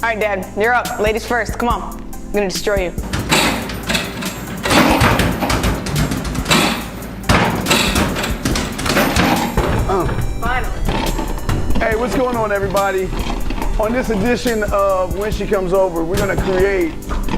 All right, Dad, you're up. Ladies first, come on. I'm gonna destroy you. Finally. Hey, what's going on, everybody? On this edition of When She Comes Over, we're gonna create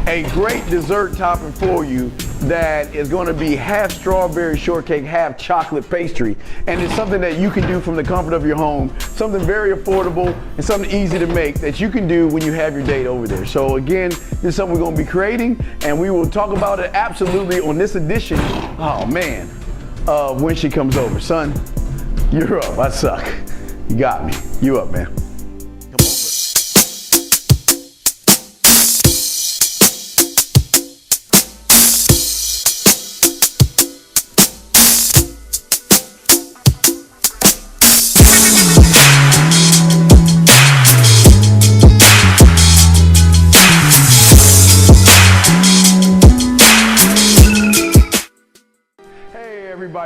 a great dessert topping for you that is gonna be half strawberry shortcake, half chocolate pastry. And it's something that you can do from the comfort of your home, something very affordable and something easy to make that you can do when you have your date over there. So again, this is something we're gonna be creating, and we will talk about it absolutely on this edition, oh man, of When She Comes Over. Son, you're up, I suck. You got me, you up, man.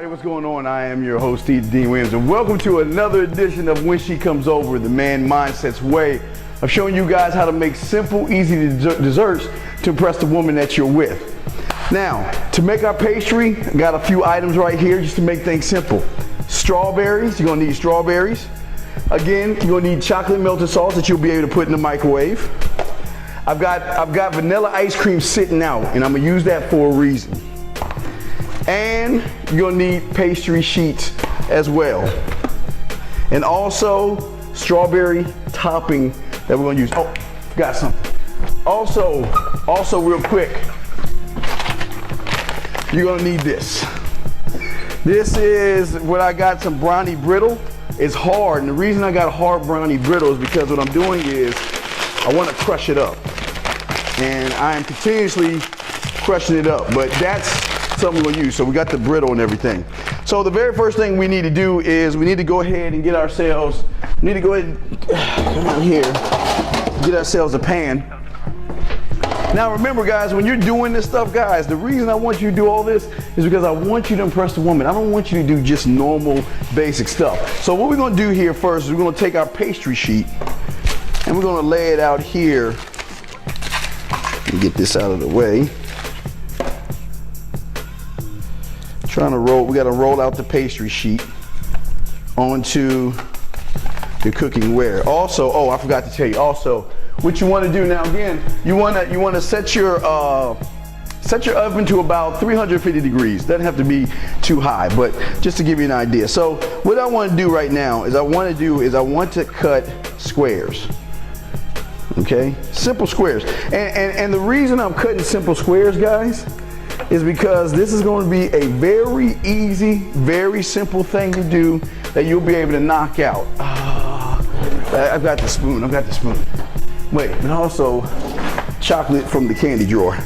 What's going on? I am your host, Steve Dean Williams, and welcome to another edition of When She Comes Over, the Man Mindset's way of showing you guys how to make simple, easy desserts to impress the woman that you're with. Now, to make our pastry, I got a few items right here just to make things simple. Strawberries, you're gonna need strawberries. Again, you're gonna need chocolate melted sauce that you'll be able to put in the microwave. I've got vanilla ice cream sitting out, and I'm gonna use that for a reason. And you're gonna need pastry sheets as well. And also strawberry topping that we're gonna use. Oh, got something. Also real quick, you're gonna need this. This is what I got, some brownie brittle. It's hard, and the reason I got hard brownie brittle is because what I'm doing is I wanna crush it up. And I am continuously crushing it up, but that's something we're gonna use. So we got the brittle and everything. So the very first thing we need to do is we need to go ahead and get ourselves, we need to go ahead and come out here, get ourselves a pan. Now remember guys, when you're doing this stuff, guys, the reason I want you to do all this is because I want you to impress the woman. I don't want you to do just normal basic stuff. So what we're gonna do here first is we're gonna take our pastry sheet and we're gonna lay it out here. Let me get this out of the way. Trying to roll, we got to roll out the pastry sheet onto the cooking ware. Also, oh, I forgot to tell you. Also, what you want to do now, again, you want to set your oven to about 350 degrees. Doesn't have to be too high, but just to give you an idea. So, what I want to do right now is I want to cut squares. Okay, simple squares. And the reason I'm cutting simple squares, guys, is because this is going to be a very easy, very simple thing to do that you'll be able to knock out. I've got the spoon, Wait, and also chocolate from the candy drawer.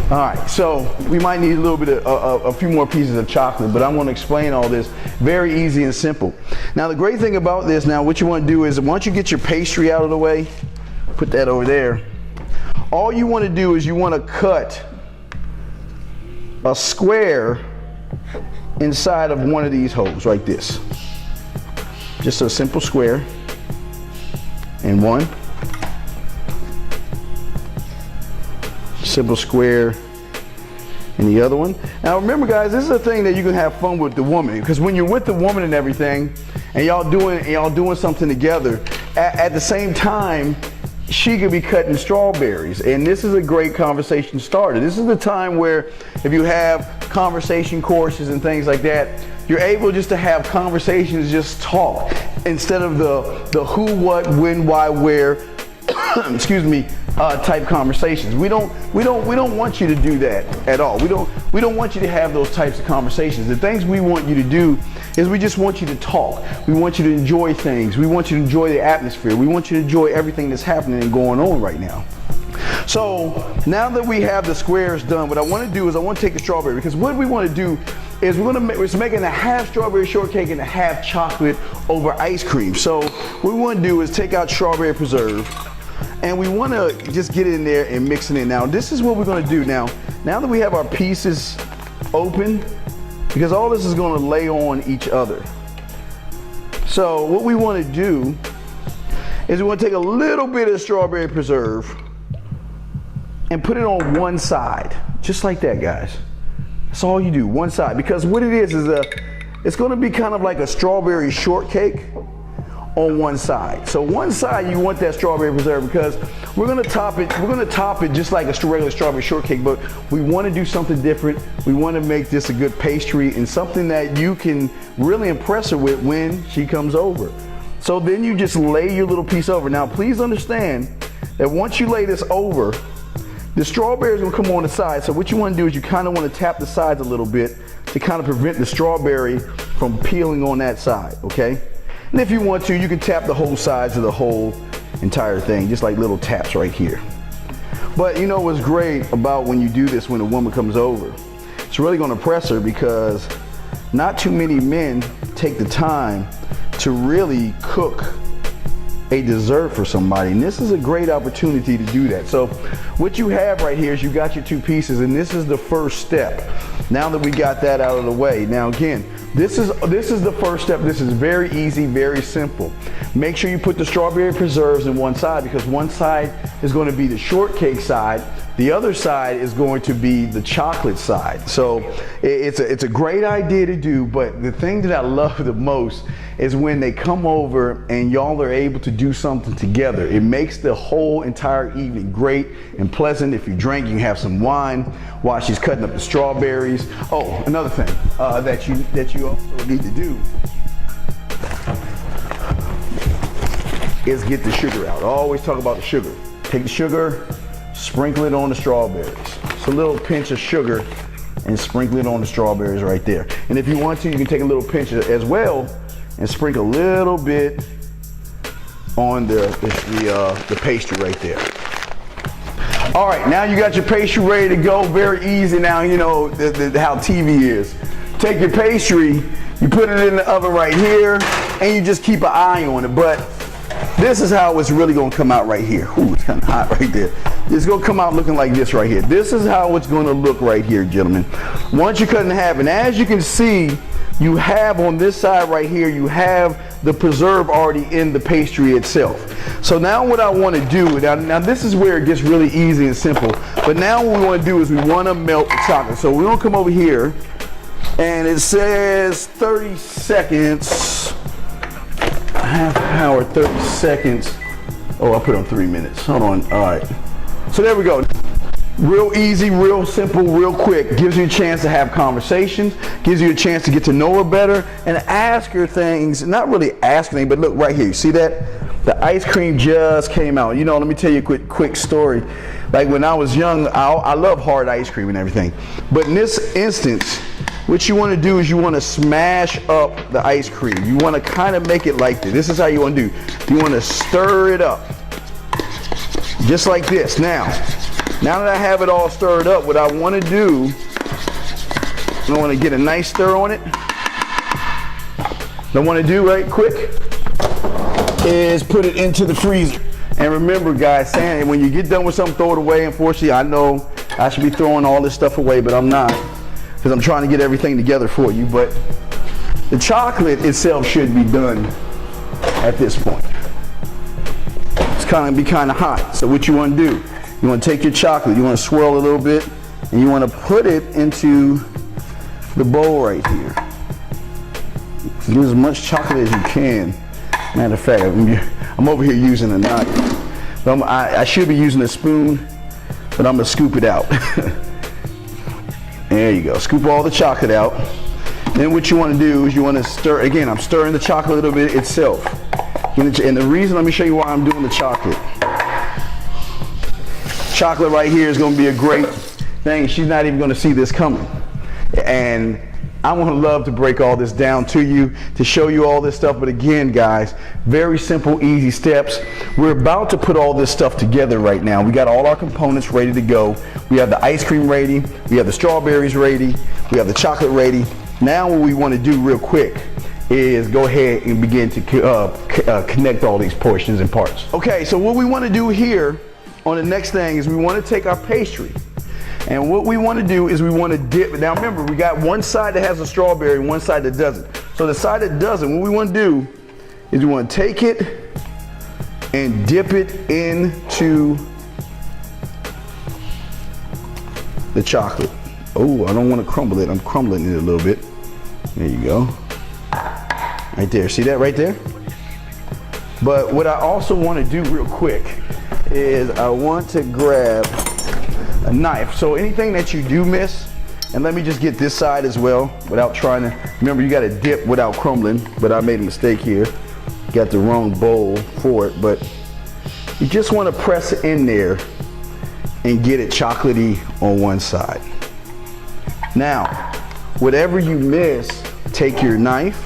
All right, so we might need a little bit of a few more pieces of chocolate, but I want to explain all this very easy and simple. Now the great thing about this, now what you want to do is once you get your pastry out of the way, put that over there, all you want to do is you want to cut a square inside of one of these holes, like this. Just a simple square, and one. Simple square in the other one. Now remember guys, this is a thing that you can have fun with the woman, because when you're with the woman and everything, and y'all doing something together, at the same time, she could be cutting strawberries, and this is a great conversation starter. This is the time where if you have conversation courses and things like that, you're able just to have conversations, just talk, instead of the who, what, when, why, where, excuse me, type conversations. We don't want you to do that at all. We don't want you to have those types of conversations. The things we want you to do is we just want you to talk. We want you to enjoy things. We want you to enjoy the atmosphere. We want you to enjoy everything that's happening and going on right now. So now that we have the squares done, what I want to do is I want to take a strawberry, because what we want to do is we're making a half strawberry shortcake and a half chocolate over ice cream. So what we want to do is take out strawberry preserve, and we want to just get in there and mix it in. Now this is what we're going to do now that we have our pieces open, because all this is going to lay on each other. So what we want to do is we want to take a little bit of strawberry preserve and put it on one side, just like that, guys. That's all you do, one side, because what it is it's going to be kind of like a strawberry shortcake on one side. So one side you want that strawberry preserve because we're going to top it just like a regular strawberry shortcake, but we want to do something different. We want to make this a good pastry and something that you can really impress her with when she comes over. So then you just lay your little piece over. Now please understand that once you lay this over, the strawberry is going to come on the side. So what you want to do is you kind of want to tap the sides a little bit to kind of prevent the strawberry from peeling on that side, okay? And if you want to, you can tap the whole sides of the whole entire thing, just like little taps right here. But you know what's great about when you do this when a woman comes over? It's really going to impress her because not too many men take the time to really cook a dessert for somebody, and this is a great opportunity to do that. So what you have right here is you got your two pieces, and this is the first step. Now that we got that out of the way, now again, this is the first step. This is very easy, very simple. Make sure you put the strawberry preserves in one side because one side is going to be the shortcake side. The other side is going to be the chocolate side. So it's a great idea to do, but the thing that I love the most is when they come over and y'all are able to do something together. It makes the whole entire evening great and pleasant. If you drink, you can have some wine while she's cutting up the strawberries. Oh, another thing that you also need to do is get the sugar out. I always talk about the sugar. Take the sugar, sprinkle it on the strawberries. It's a little pinch of sugar and sprinkle it on the strawberries right there. And if you want to, you can take a little pinch as well and sprinkle a little bit on the pastry right there. All right, now you got your pastry ready to go. Very easy now, you know how TV is. Take your pastry, you put it in the oven right here, and you just keep an eye on it. But this is how it's really gonna come out right here. Ooh, it's kind of hot right there. It's gonna come out looking like this right here. This is how it's gonna look right here, gentlemen. Once you cut it in half, and as you can see, you have on this side right here, you have the preserve already in the pastry itself. So now what I want to do, now this is where it gets really easy and simple, but now what we want to do is we want to melt the chocolate. So we're going to come over here, and it says 30 seconds, half hour, 30 seconds. Oh, I put on 3 minutes. Hold on. All right. So there we go. Real easy, real simple, real quick. Gives you a chance to have conversations, gives you a chance to get to know her better and ask her things. Not really asking anything, but look right here. You see that? The ice cream just came out. You know, let me tell you a quick story. Like when I was young, I love hard ice cream and everything. But in this instance, what you want to do is you want to smash up the ice cream. You want to kind of make it like this. This is how you want to do. You want to stir it up. Just like this. Now that I have it all stirred up, what I want to do, I want to get a nice stir on it. What I want to do right quick is put it into the freezer. And remember, guys, saying when you get done with something, throw it away. Unfortunately, I know I should be throwing all this stuff away, but I'm not, because I'm trying to get everything together for you. But the chocolate itself should be done at this point. It's be kind of hot. So what you want to do? You want to take your chocolate, you want to swirl a little bit, and you want to put it into the bowl right here. Get as much chocolate as you can. Matter of fact, I'm over here using a knife. I should be using a spoon, but I'm going to scoop it out. There you go. Scoop all the chocolate out. Then what you want to do is you want to stir. Again, I'm stirring the chocolate a little bit itself. And the reason, let me show you why I'm doing the chocolate. Chocolate right here is going to be a great thing. She's not even going to see this coming. And I want to love to break all this down to you, to show you all this stuff. But again, guys, very simple, easy steps. We're about to put all this stuff together right now. We got all our components ready to go. We have the ice cream ready. We have the strawberries ready. We have the chocolate ready. Now what we want to do real quick is go ahead and begin to connect all these portions and parts. Okay, so what we want to do here on the next thing is we want to take our pastry, and what we want to do is we want to dip it. Now remember, we got one side that has a strawberry and one side that doesn't. So the side that doesn't, what we want to do is we want to take it and dip it into the chocolate. Oh, I don't want to crumble it. I'm crumbling it a little bit. There you go. Right there. See that right there? But what I also want to do real quick is I want to grab a knife. So anything that you do miss, and let me just get this side as well without trying to, remember you got to dip without crumbling, but I made a mistake here. Got the wrong bowl for it, but you just want to press it in there and get it chocolatey on one side. Now, whatever you miss, take your knife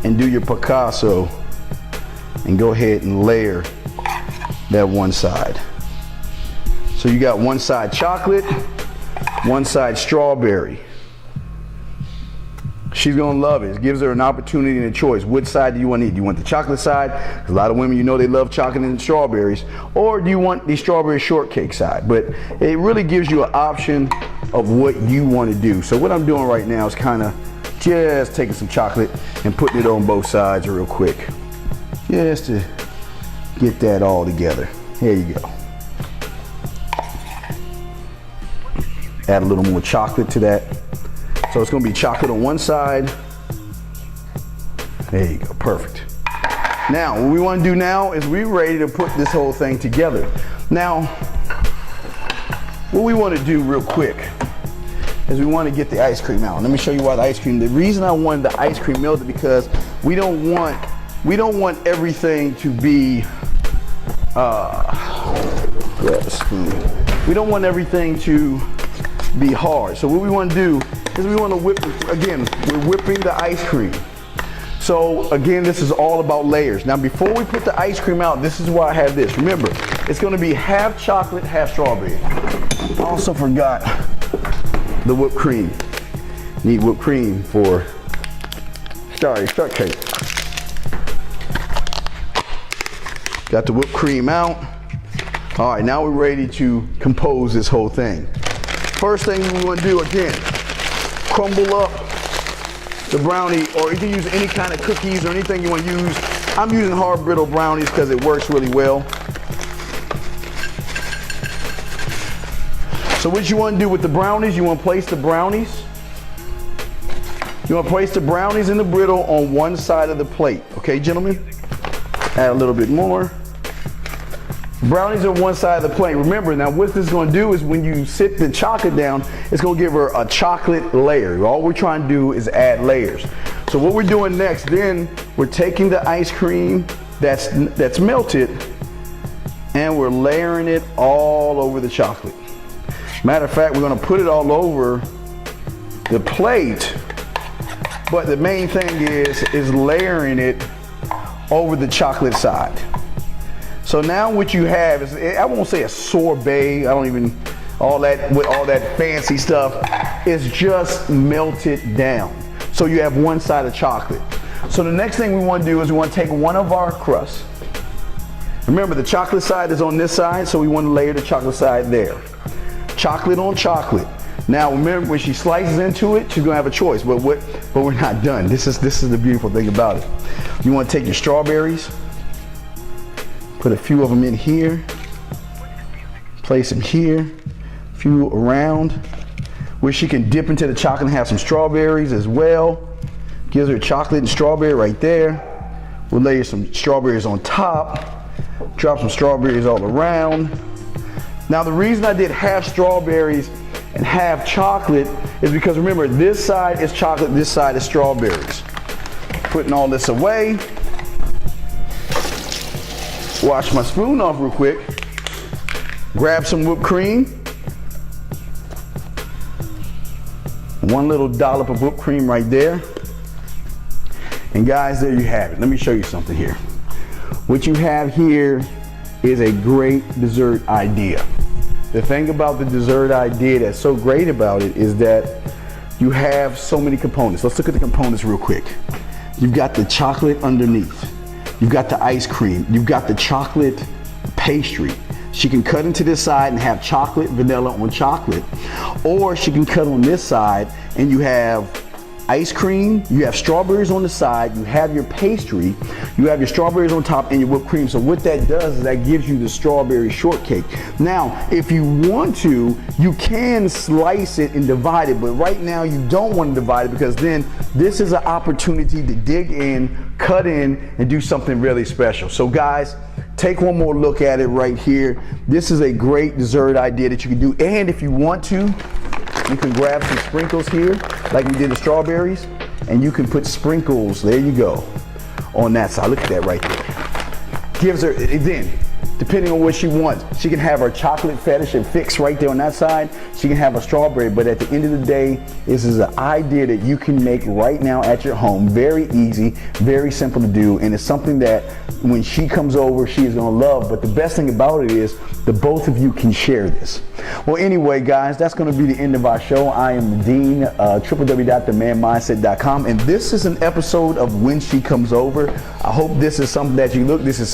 and do your Picasso and go ahead and layer that one side. So you got one side chocolate, one side strawberry. She's gonna love it. It gives her an opportunity and a choice. Which side do you want to eat? Do you want the chocolate side? Because a lot of women, you know, they love chocolate and strawberries. Or do you want the strawberry shortcake side? But it really gives you an option of what you want to do. So what I'm doing right now is kind of just taking some chocolate and putting it on both sides real quick. Just to get that all together. Here you go. Add a little more chocolate to that. So it's gonna be chocolate on one side. There you go, perfect. Now, what we wanna do now is we're ready to put this whole thing together. Now, what we wanna do real quick is we wanna get the ice cream out. Let me show you why the ice cream. The reason I wanted the ice cream melted because we don't want everything to be, grab a spoon. We don't want everything to be hard. So what we want to do is we want to whip, again, we're whipping the ice cream. So again, this is all about layers. Now before we put the ice cream out, this is why I have this. Remember, it's going to be half chocolate, half strawberry. I also forgot the whipped cream. Need whipped cream for start cake. Got the whipped cream out. All right, now we're ready to compose this whole thing. First thing we want to do, again, crumble up the brownie, or you can use any kind of cookies or anything you want to use. I'm using hard brittle brownies because it works really well. So what you want to do with the brownies, you want to place the brownies. You want to place the brownies and the brittle on one side of the plate. Okay, gentlemen? Add a little bit more. Brownies on one side of the plate. Remember, now what this is going to do is when you sit the chocolate down, it's going to give her a chocolate layer. All we're trying to do is add layers. So what we're doing next, then we're taking the ice cream that's melted and we're layering it all over the chocolate. Matter of fact, we're going to put it all over the plate, but the main thing is layering it over the chocolate side. So now what you have is, I won't say a sorbet, I don't even, all that fancy stuff, is just melted down. So you have one side of chocolate. So the next thing we want to do is we want to take one of our crusts. Remember, the chocolate side is on this side, so we want to layer the chocolate side there. Chocolate on chocolate. Now remember, when she slices into it, she's gonna have a choice, but we're not done. This is the beautiful thing about it. You want to take your strawberries, put a few of them in here, place them here, a few around, where she can dip into the chocolate and have some strawberries as well. Gives her chocolate and strawberry right there. We'll layer some strawberries on top, drop some strawberries all around. Now the reason I did half strawberries and half chocolate is because remember, this side is chocolate, this side is strawberries. Putting all this away. Wash my spoon off real quick. Grab some whipped cream. One little dollop of whipped cream right there. And guys, there you have it. Let me show you something here. What you have here is a great dessert idea. The thing about the dessert idea that's so great about it is that you have so many components. Let's look at the components real quick. You've got the chocolate underneath. You've got the ice cream. You've got the chocolate pastry. She can cut into this side and have chocolate, vanilla on chocolate. Or she can cut on this side and you have ice cream, you have strawberries on the side, you have your pastry, you have your strawberries on top and your whipped cream. So what that does is that gives you the strawberry shortcake. Now, if you want to, you can slice it and divide it, but right now you don't want to divide it because then this is an opportunity to dig in, cut in, and do something really special. So guys, take one more look at it right here. This is a great dessert idea that you can do. And if you want to, you can grab some sprinkles here, like we did the strawberries, and you can put sprinkles, there you go, on that side. Look at that right there. Gives her, then, depending on what she wants, she can have her chocolate fetish and fix right there on that side. She can have a strawberry, but at the end of the day, this is an idea that you can make right now at your home. Very easy, very simple to do, and it's something that when she comes over, she is gonna love. But the best thing about it is the both of you can share this. Well, anyway, guys, that's gonna be the end of our show. I am the Dean, www.themanmindset.com, and this is an episode of When She Comes Over. I hope this is something that you look, this is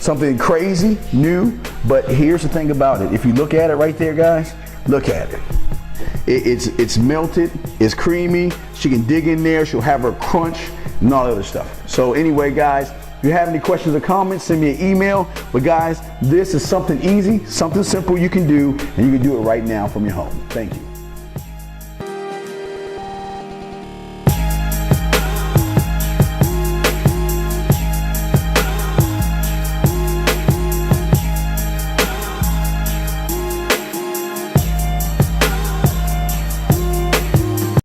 something crazy, new, but here's the thing about it. If you look at it right there, guys, look at it. It's melted, it's creamy, she can dig in there, she'll have her crunch and all that other stuff. So anyway, guys, if you have any questions or comments, send me an email. But guys, this is something easy, something simple you can do, and you can do it right now from your home. Thank you.